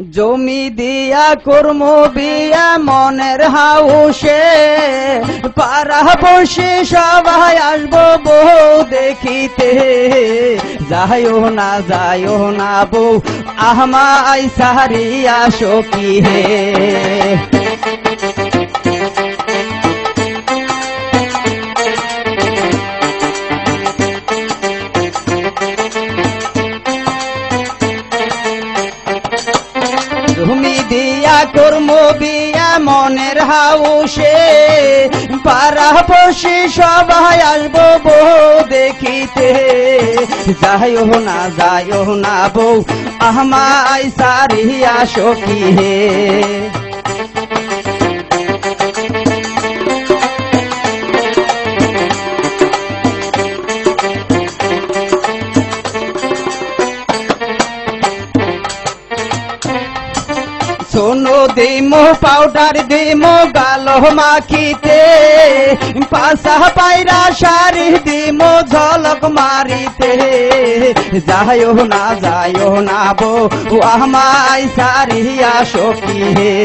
জমি দিয়া কর্ম বিয়া মনের হাউসে পাড়া বসে সবাই আসবো বউ দেখিতে যাইও না বউ আমায় সারিয়া সখী হে তুমি দিয়া কর্ম বিয়া মনের হাউসে পাড়া বসে সবাই আসবো বউ দেখিতে যাইও না বউ আমায় সারিয়া সখী হে সোনো দিমো পাউডার দিমো গালো মাখিতে পাশা পায়রা শাড়ি দিমো ঝলক মারিতে যাইও না বউ আমায় সারিয়া সখী হে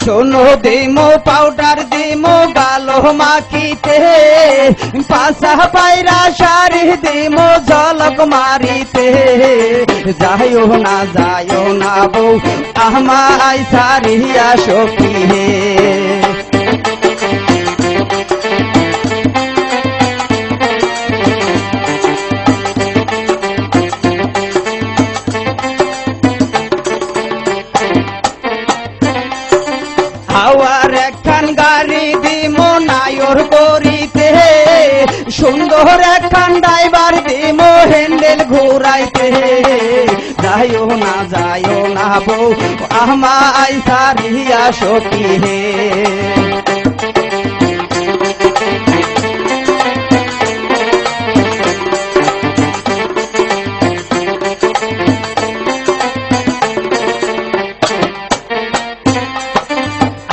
সোনো দিমো পাউডার দিমো গালো মাখিতে পাশা পায়রা শাড়ি দিমো ঝলক মারিতে যাইও না বউ আমায় সারিয়া সখী হে হাওয়ার একখান গাড়ি দিমো নায়র করিতে সুন্দর একখান ড্রাইভার দিমো হ্যান্ডেল ঘুরাইতে যাইও না বউ আমায় সারিয়া সখী হে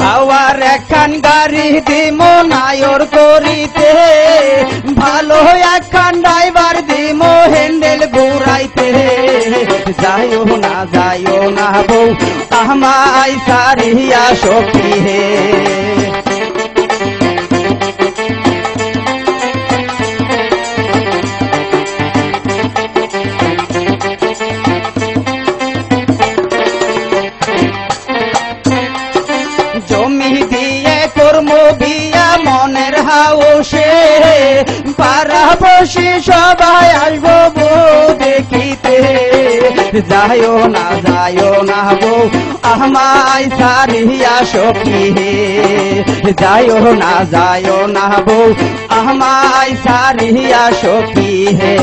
হাওয়ার একখান গাড়ি দিমো নায়র করিতে ভালো একখান ড্রাইভার দিমো হ্যান্ডেল ঘুরাইতে যাইও না বউ আমায় সারিয়া সখী হে জমি দিয়ে কর্ম বিয়া মনের হাউসে পাড়া বসে সবাই আসবো বউ দেখিতে যাইও না বউ আমায় সারিয়া সখী হে যাইও না বউ আমায় সারিয়া সখী হে।